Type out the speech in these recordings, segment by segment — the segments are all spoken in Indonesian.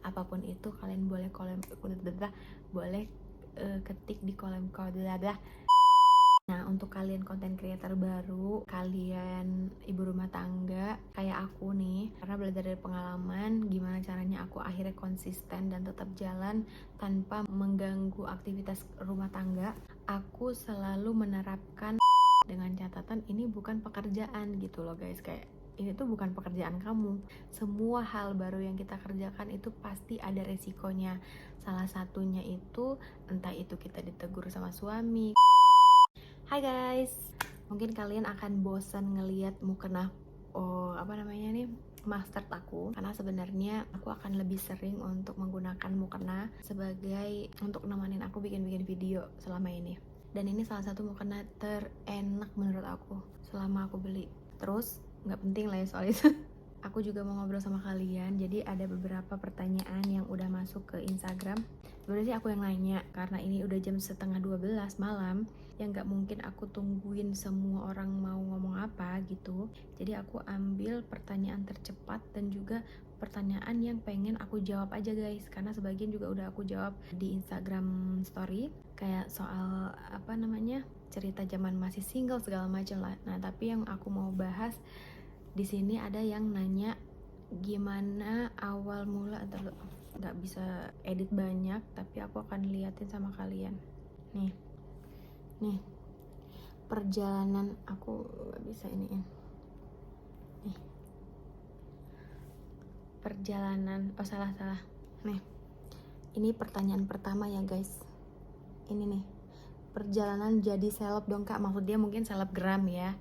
apapun itu kalian boleh boleh ketik di kolom komentar. Nah, untuk kalian content creator baru, kalian ibu rumah tangga kayak aku nih, karena belajar dari pengalaman gimana caranya aku akhirnya konsisten dan tetap jalan tanpa mengganggu aktivitas rumah tangga, aku selalu menerapkan dengan catatan ini bukan pekerjaan gitu loh guys. Kayak ini tuh bukan pekerjaan kamu. Semua hal baru yang kita kerjakan itu pasti ada resikonya. Salah satunya itu entah itu kita ditegur sama suami. Hai guys, mungkin kalian akan bosan ngelihat mukena master aku, karena sebenarnya aku akan lebih sering untuk menggunakan mukena sebagai untuk nemenin aku bikin video selama ini. Dan ini salah satu mukena terenak menurut aku selama aku beli. Terus nggak penting lah ya soal itu. Aku juga mau ngobrol sama kalian. Jadi ada beberapa pertanyaan yang udah masuk ke Instagram. Sebenarnya sih aku yang nanya, karena ini udah jam 11:30 malam, yang nggak mungkin aku tungguin semua orang mau ngomong apa gitu. Jadi aku ambil pertanyaan tercepat dan juga pertanyaan yang pengen aku jawab aja guys, karena sebagian juga udah aku jawab di Instagram story, kayak soal cerita zaman masih single segala macam lah. Nah, tapi yang aku mau bahas di sini ada yang nanya gimana awal mula, nggak bisa edit banyak tapi aku akan liatin sama kalian. Nih perjalanan aku nggak bisa iniin. Nih perjalanan, salah. Nih ini pertanyaan pertama ya guys. Ini nih, perjalanan jadi seleb dong kak. Maksud dia mungkin selebgram ya,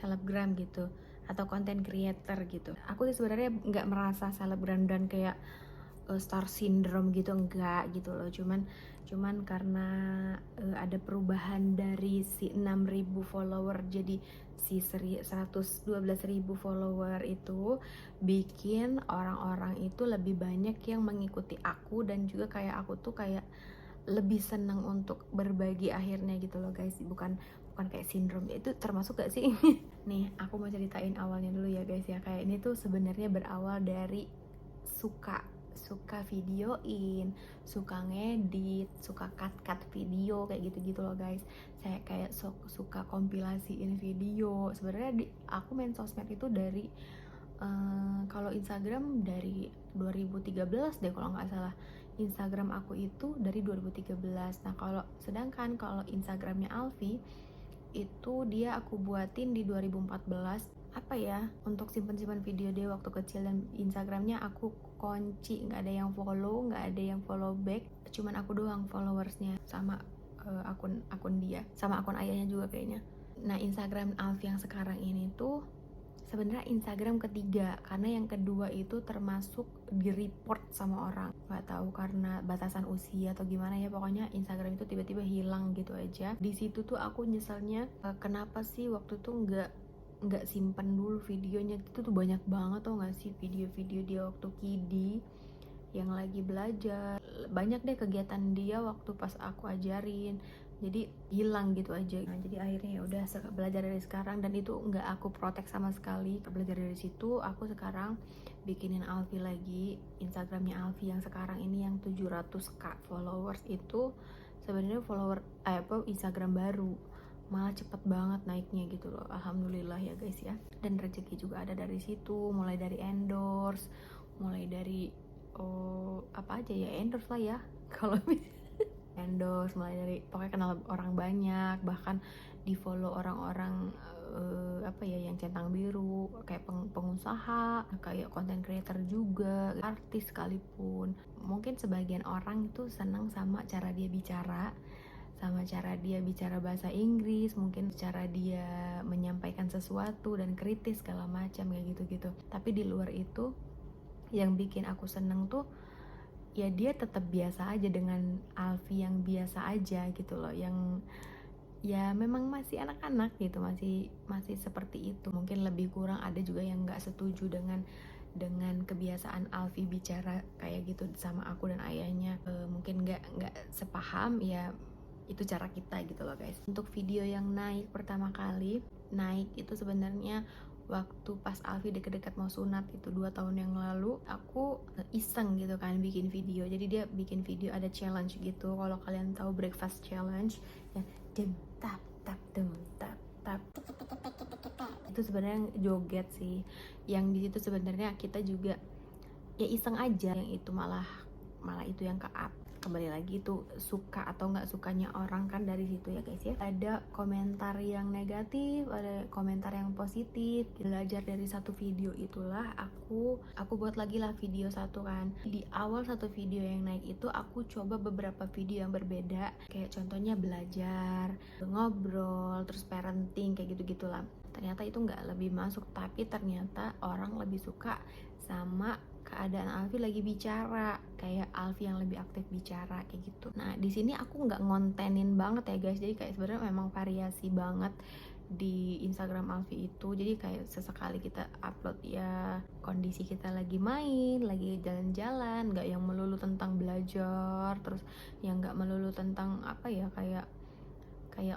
selebgram gitu, atau content creator gitu. Aku sih sebenarnya nggak merasa selebgram dan kayak star syndrome gitu, enggak gitu loh. Cuman karena ada perubahan dari si 6.000 follower jadi si 112.000 follower, itu bikin orang-orang itu lebih banyak yang mengikuti aku, dan juga kayak aku tuh kayak lebih senang untuk berbagi akhirnya gitu loh guys. Bukan kayak sindrom, itu termasuk gak sih? Nih aku mau ceritain awalnya dulu ya guys ya. Kayak ini tuh sebenarnya berawal dari suka videoin, suka ngedit, suka cut video kayak gitu loh guys. Saya kayak suka kompilasiin video. Sebenarnya aku main sosmed itu dari kalau Instagram dari 2013 deh kalau nggak salah. Instagram aku itu dari 2013. Nah, sedangkan kalau Instagramnya Alfi itu dia aku buatin di 2014. Apa ya, untuk simpan video dia waktu kecil, dan Instagramnya aku kunci, nggak ada yang follow back, cuman aku doang followersnya, sama akun dia, sama akun ayahnya juga kayaknya. Nah, Instagram Alfi yang sekarang ini tuh sebenarnya Instagram ketiga, karena yang kedua itu termasuk di report sama orang, nggak tahu karena batasan usia atau gimana ya. Pokoknya Instagram itu tiba-tiba hilang gitu aja. Di situ tuh aku nyeselnya kenapa sih waktu tuh nggak simpen dulu videonya. Itu tuh banyak banget tau nggak sih video-video dia waktu kidi yang lagi belajar, banyak deh kegiatan dia waktu pas aku ajarin, jadi hilang gitu aja. Nah, jadi akhirnya ya udah belajar dari sekarang, dan itu nggak aku protek sama sekali. Belajar dari situ aku sekarang bikinin Alfi lagi. Instagramnya Alfi yang sekarang ini yang 700k followers itu sebenarnya Instagram baru, malah cepet banget naiknya gitu loh. Alhamdulillah ya guys ya. Dan rezeki juga ada dari situ, mulai dari endorse, mulai dari apa aja ya, endorse lah ya kalau endorse, mulai dari pokoknya kenal orang banyak, bahkan di follow orang-orang yang centang biru, kayak pengusaha, kayak content creator juga, artis sekalipun. Mungkin sebagian orang itu senang sama cara dia bicara, sama cara dia bicara bahasa Inggris, mungkin cara dia menyampaikan sesuatu dan kritis segala macam kayak gitu-gitu. Tapi di luar itu yang bikin aku seneng tuh ya dia tetap biasa aja dengan Alfi yang biasa aja gitu loh, yang ya memang masih anak-anak gitu, masih seperti itu. Mungkin lebih kurang ada juga yang nggak setuju dengan kebiasaan Alfi bicara kayak gitu sama aku dan ayahnya. Mungkin nggak sepaham ya, itu cara kita gitu loh guys. Untuk video yang naik pertama kali itu sebenarnya waktu pas Alfi deket-deket mau sunat itu 2 tahun yang lalu, aku iseng gitu kan bikin video. Jadi dia bikin video ada challenge gitu. Kalau kalian tahu breakfast challenge ya, dem tap tap dem tap tap, itu sebenarnya joget sih. Yang di situ sebenarnya kita juga ya iseng aja, yang itu malah itu yang ke up. Kembali lagi itu suka atau nggak sukanya orang kan dari situ ya guys ya. Ada komentar yang negatif, ada komentar yang positif. Belajar dari satu video itulah aku buat lagi lah video satu kan. Di awal satu video yang naik itu aku coba beberapa video yang berbeda, kayak contohnya belajar, ngobrol, terus parenting, kayak gitu-gitulah. Ternyata itu nggak lebih masuk, tapi ternyata orang lebih suka sama keadaan Alfi lagi bicara, kayak Alfi yang lebih aktif bicara kayak gitu. Nah di sini aku nggak ngontenin banget ya guys, jadi kayak sebenarnya memang variasi banget di Instagram Alfi itu. Jadi kayak sesekali kita upload ya kondisi kita lagi main, lagi jalan-jalan, nggak yang melulu tentang belajar, terus yang nggak melulu tentang apa ya, kayak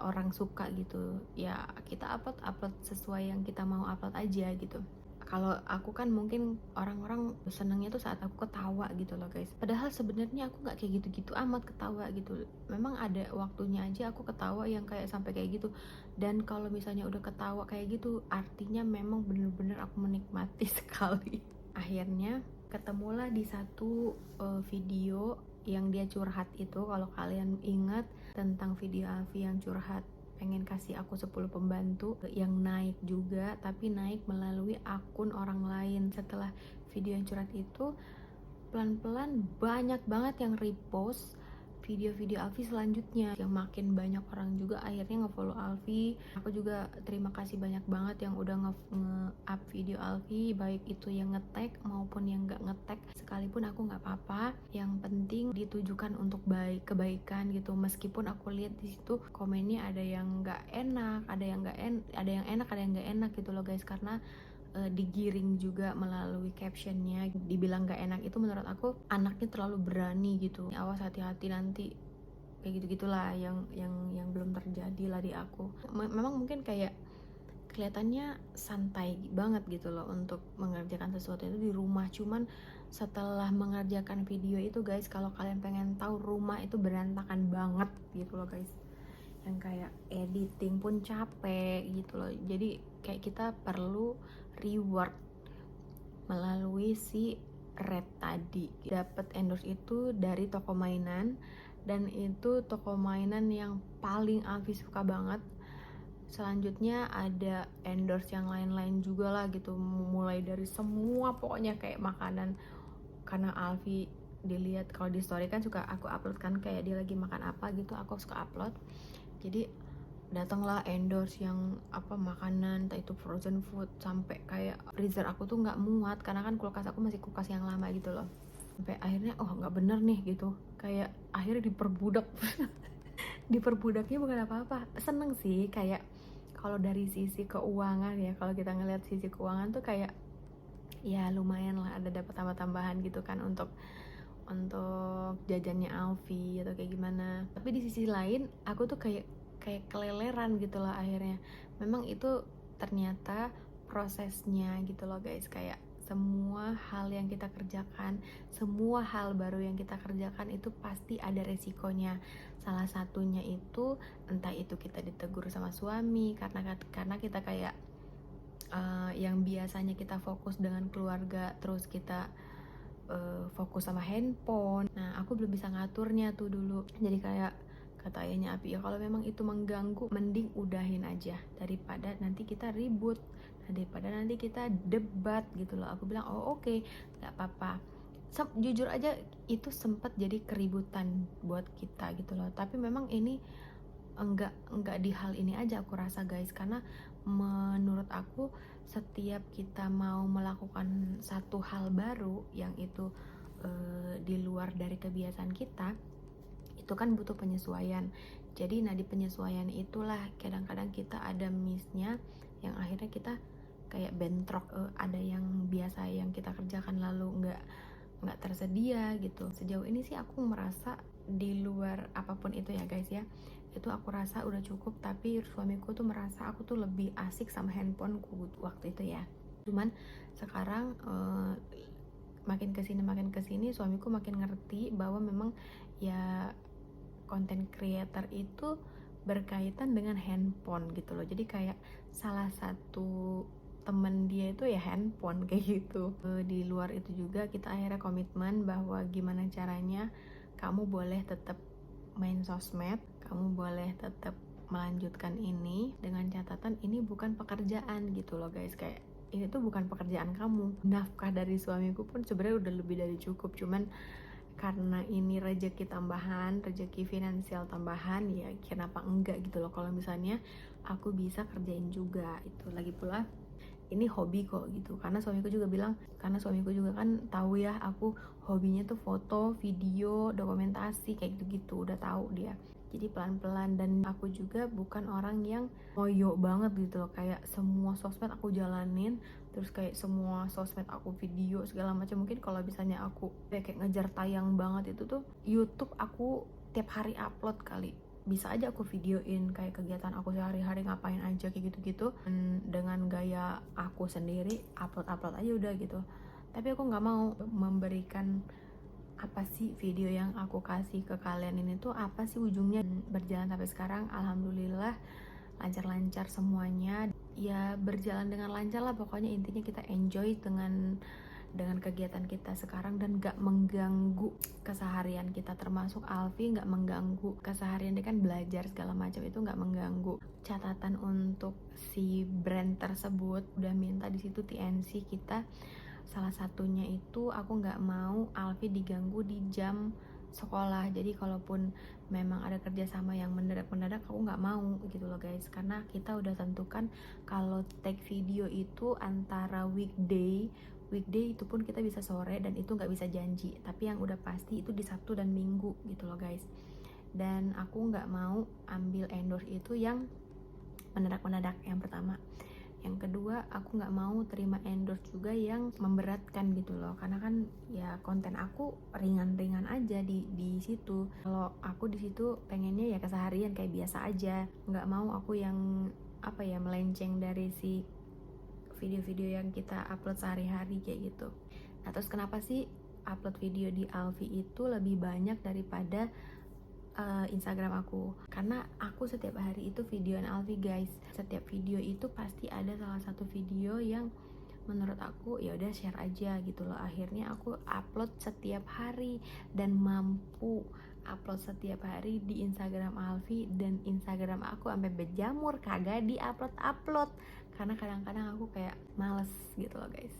orang suka gitu ya. Kita upload sesuai yang kita mau upload aja gitu. Kalau aku kan mungkin orang-orang senangnya tuh saat aku ketawa gitu loh guys, padahal sebenarnya aku nggak kayak gitu-gitu amat ketawa gitu. Memang ada waktunya aja aku ketawa yang kayak sampai kayak gitu, dan kalau misalnya udah ketawa kayak gitu artinya memang bener-bener aku menikmati sekali. Akhirnya ketemulah di satu video yang dia curhat itu. Kalau kalian ingat tentang video Alfi yang curhat pengen kasih aku 10 pembantu, yang naik juga tapi naik melalui akun orang lain. Setelah video yang curhat itu pelan-pelan banyak banget yang repost video-video Alfi selanjutnya, yang makin banyak orang juga akhirnya ngefollow Alfi. Aku juga terima kasih banyak banget yang udah nge-up video Alfi, baik itu yang nge-tag maupun yang nggak nge-tag, sekalipun aku nggak apa-apa, yang penting ditujukan untuk kebaikan gitu. Meskipun aku lihat di situ komennya ada yang nggak enak, ada yang enak, ada yang nggak enak gitu loh guys, karena digiring juga melalui captionnya. Dibilang gak enak itu menurut aku anaknya terlalu berani gitu, awas hati-hati nanti, kayak gitu-gitulah yang belum terjadi lah di aku. Memang mungkin kayak kelihatannya santai banget gitu loh untuk mengerjakan sesuatu itu di rumah, cuman setelah mengerjakan video itu guys, kalau kalian pengen tahu, rumah itu berantakan banget gitu loh guys, yang kayak editing pun capek gitu loh. Jadi kayak kita perlu reward melalui si Red tadi. Dapat endorse itu dari toko mainan, dan itu toko mainan yang paling Alfi suka banget. Selanjutnya ada endorse yang lain-lain juga lah gitu, mulai dari semua pokoknya kayak makanan, karena Alfi dilihat kalau di story kan suka aku upload kan, kayak dia lagi makan apa gitu aku suka upload. Jadi datanglah endorse yang apa makanan, entah itu frozen food, sampai kayak freezer aku tuh nggak muat karena kan kulkas aku masih kulkas yang lama gitu loh. Sampai akhirnya oh nggak bener nih gitu, kayak akhirnya diperbudak. Diperbudaknya bukan apa-apa, seneng sih kayak kalau dari sisi keuangan ya, kalau kita ngeliat sisi keuangan tuh kayak ya lumayan lah, ada dapat tambah-tambahan gitu kan untuk jajannya Alfi atau kayak gimana. Tapi di sisi lain aku tuh kayak keleleran gitu loh akhirnya. Memang itu ternyata prosesnya gitu loh guys, kayak semua hal yang kita kerjakan, semua hal baru yang kita kerjakan itu pasti ada resikonya. Salah satunya itu entah itu kita ditegur sama suami karena kita kayak yang biasanya kita fokus dengan keluarga, terus kita fokus sama handphone. Nah aku belum bisa ngaturnya tuh dulu, jadi kayak kata ayahnya Api, ya kalau memang itu mengganggu mending udahin aja daripada nanti kita ribut, daripada nanti kita debat gitu loh. Aku bilang oh oke, nggak apa-apa. Jujur aja itu sempat jadi keributan buat kita gitu loh, tapi memang ini enggak di hal ini aja aku rasa guys, karena menurut aku setiap kita mau melakukan satu hal baru yang itu di luar dari kebiasaan kita, itu kan butuh penyesuaian. Jadi di penyesuaian itulah kadang-kadang kita ada missnya, yang akhirnya kita kayak bentrok. Ada yang biasa yang kita kerjakan lalu nggak tersedia gitu. Sejauh ini sih aku merasa di luar apapun itu ya guys ya, itu aku rasa udah cukup, tapi suamiku tuh merasa aku tuh lebih asik sama handphoneku waktu itu ya. Cuman sekarang makin kesini suamiku makin ngerti bahwa memang ya content creator itu berkaitan dengan handphone gitu loh. Jadi kayak salah satu temen dia itu ya handphone kayak gitu. Di luar itu juga kita akhirnya komitmen bahwa gimana caranya kamu boleh tetap main sosmed, kamu boleh tetap melanjutkan ini dengan catatan ini bukan pekerjaan gitu loh guys. Kayak ini tuh bukan pekerjaan kamu. Nafkah dari suamiku pun sebenarnya udah lebih dari cukup, cuman karena ini rezeki tambahan, rezeki finansial tambahan, ya kenapa enggak gitu loh kalau misalnya aku bisa kerjain juga. Itu lagi pula ini hobi kok gitu, karena suamiku juga bilang, karena suamiku juga kan tahu ya aku hobinya tuh foto, video, dokumentasi kayak gitu-gitu, udah tahu dia. Jadi pelan-pelan, dan aku juga bukan orang yang ngoyo banget gitu loh, kayak semua sosmed aku jalanin, terus kayak semua sosmed aku video segala macam. Mungkin kalau misalnya aku kayak ngejar tayang banget itu tuh YouTube aku tiap hari upload kali, bisa aja aku videoin kayak kegiatan aku sehari-hari ngapain aja kayak gitu-gitu dengan gaya aku sendiri, upload aja udah gitu. Tapi aku nggak mau memberikan apa sih video yang aku kasih ke kalian ini tuh apa sih ujungnya. Berjalan sampai sekarang alhamdulillah lancar-lancar semuanya ya, berjalan dengan lancar lah pokoknya. Intinya kita enjoy dengan kegiatan kita sekarang dan gak mengganggu keseharian kita, termasuk Alfi gak mengganggu keseharian dia kan belajar segala macam, itu gak mengganggu. Catatan untuk si brand tersebut udah minta di situ TNC kita, salah satunya itu aku gak mau Alfi diganggu di jam sekolah. Jadi kalaupun memang ada kerjasama yang mendadak aku nggak mau gitu loh guys, karena kita udah tentukan kalau take video itu antara weekday itu pun kita bisa sore, dan itu nggak bisa janji, tapi yang udah pasti itu di Sabtu dan Minggu gitu loh guys. Dan aku nggak mau ambil endorse itu yang mendadak, yang pertama. Yang kedua, aku nggak mau terima endorse juga yang memberatkan gitu loh, karena kan ya konten aku ringan-ringan aja di situ. Kalau aku di situ pengennya ya keseharian kayak biasa aja, nggak mau aku yang apa ya melenceng dari si video-video yang kita upload sehari-hari kayak gitu. Nah terus kenapa sih upload video di Alfi itu lebih banyak daripada Instagram aku? Karena aku setiap hari itu videoan Alfi guys. Setiap video itu pasti ada salah satu video yang menurut aku ya udah share aja gitu loh. Akhirnya aku upload setiap hari dan mampu upload setiap hari di Instagram Alfi, dan Instagram aku sampai berjamur kagak di upload karena kadang-kadang aku kayak males gitu loh guys.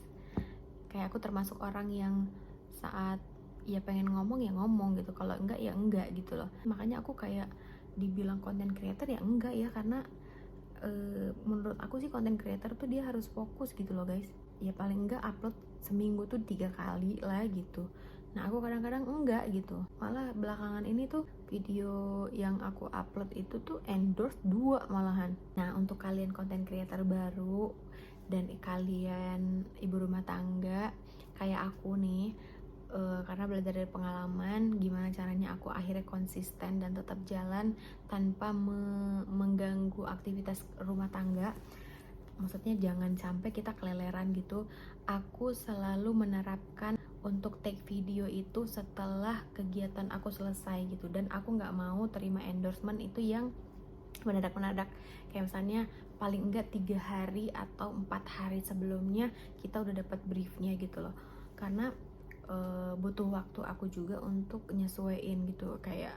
Kayak aku termasuk orang yang saat ya pengen ngomong ya ngomong gitu, kalau enggak ya enggak gitu loh. Makanya aku kayak dibilang content creator ya enggak ya, karena menurut aku sih content creator tuh dia harus fokus gitu loh guys. Ya paling enggak upload seminggu tuh 3 kali lah gitu. Nah aku kadang-kadang enggak gitu, malah belakangan ini tuh video yang aku upload itu tuh endorse 2 malahan. Nah untuk kalian content creator baru dan kalian ibu rumah tangga kayak aku nih, karena belajar dari pengalaman gimana caranya aku akhirnya konsisten dan tetap jalan tanpa mengganggu aktivitas rumah tangga. Maksudnya jangan sampai kita keleleran gitu. Aku selalu menerapkan untuk take video itu setelah kegiatan aku selesai gitu, dan aku nggak mau terima endorsement itu yang mendadak. Kayak misalnya paling enggak 3 hari atau 4 hari sebelumnya kita udah dapat briefnya gitu loh, karena butuh waktu aku juga untuk nyesuaiin gitu. Kayak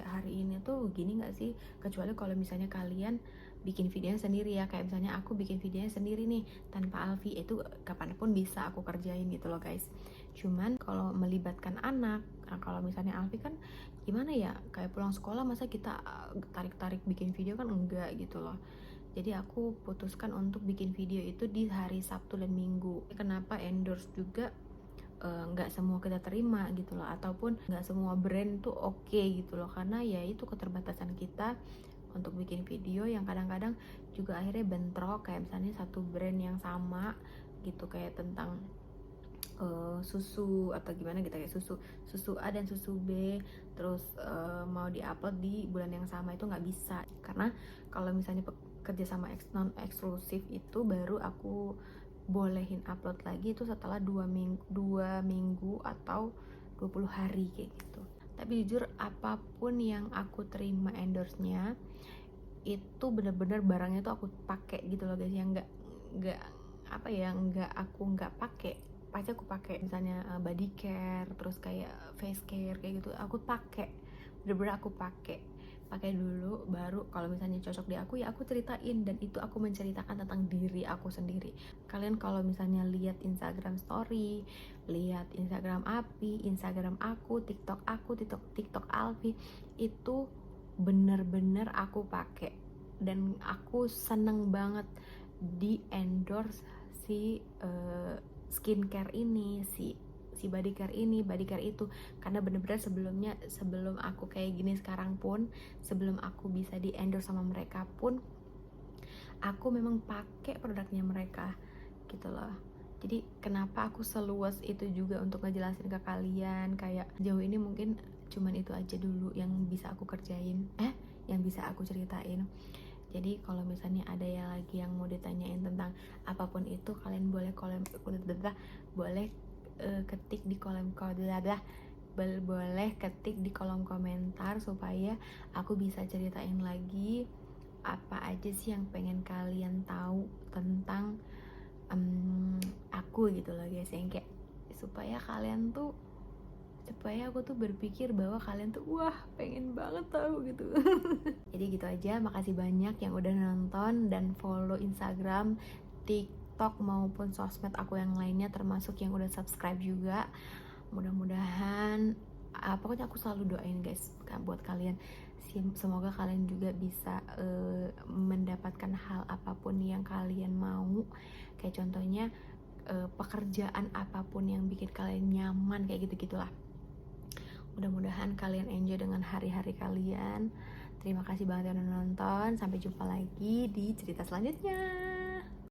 hari ini tuh gini nggak sih, kecuali kalau misalnya kalian bikin videonya sendiri ya, kayak misalnya aku bikin videonya sendiri nih tanpa Alfi, itu kapanpun bisa aku kerjain gitu loh guys. Cuman kalau melibatkan anak, nah kalau misalnya Alfi kan gimana ya, kayak pulang sekolah masa kita tarik-tarik bikin video kan enggak gitu loh. Jadi aku putuskan untuk bikin video itu di hari Sabtu dan Minggu. Kenapa endorse juga nggak semua kita terima gitu loh, ataupun nggak semua brand tuh oke gitu loh, karena ya itu keterbatasan kita untuk bikin video yang kadang-kadang juga akhirnya bentrok. Kayak misalnya satu brand yang sama gitu, kayak tentang susu atau gimana gitu, kayak susu A dan susu B, terus mau diupload di bulan yang sama, itu nggak bisa. Karena kalau misalnya kerja sama non eksklusif itu baru aku bolehin upload lagi itu setelah 2 minggu atau 20 hari kayak gitu. Tapi jujur apapun yang aku terima endorse-nya itu bener-bener barangnya tuh aku pakai gitu loh guys, yang nggak apa ya, aku nggak pakai pasti aku pakai. Misalnya body care, terus kayak face care kayak gitu, aku pakai, bener-bener aku pakai dulu, baru kalau misalnya cocok di aku ya aku ceritain, dan itu aku menceritakan tentang diri aku sendiri. Kalian kalau misalnya lihat Instagram story, lihat Instagram Api, Instagram aku, TikTok Alfi, itu bener-bener aku pakai, dan aku seneng banget di endorse si skincare ini, si body care ini, body care itu, karena bener-bener sebelum aku kayak gini sekarang pun, sebelum aku bisa di endorse sama mereka pun, aku memang pakai produknya mereka gitu loh. Jadi kenapa aku seluas itu juga untuk ngejelasin ke kalian, kayak jauh ini mungkin cuman itu aja dulu yang bisa aku kerjain, yang bisa aku ceritain. Jadi kalau misalnya ada yang lagi yang mau ditanyain tentang apapun itu, kalian boleh ketik di ketik di kolom komentar supaya aku bisa ceritain lagi apa aja sih yang pengen kalian tahu tentang aku gitu loh guys, yang kayak supaya aku tuh berpikir bahwa kalian tuh wah pengen banget tahu gitu. Jadi gitu aja, makasih banyak yang udah nonton dan follow Instagram, TikTok maupun sosmed aku yang lainnya, termasuk yang udah subscribe juga. Mudah-mudahan pokoknya aku selalu doain guys buat kalian, semoga kalian juga bisa mendapatkan hal apapun yang kalian mau, kayak contohnya pekerjaan apapun yang bikin kalian nyaman, kayak gitu-gitulah. Mudah-mudahan kalian enjoy dengan hari-hari kalian. Terima kasih banget yang udah nonton. Sampai jumpa lagi di cerita selanjutnya.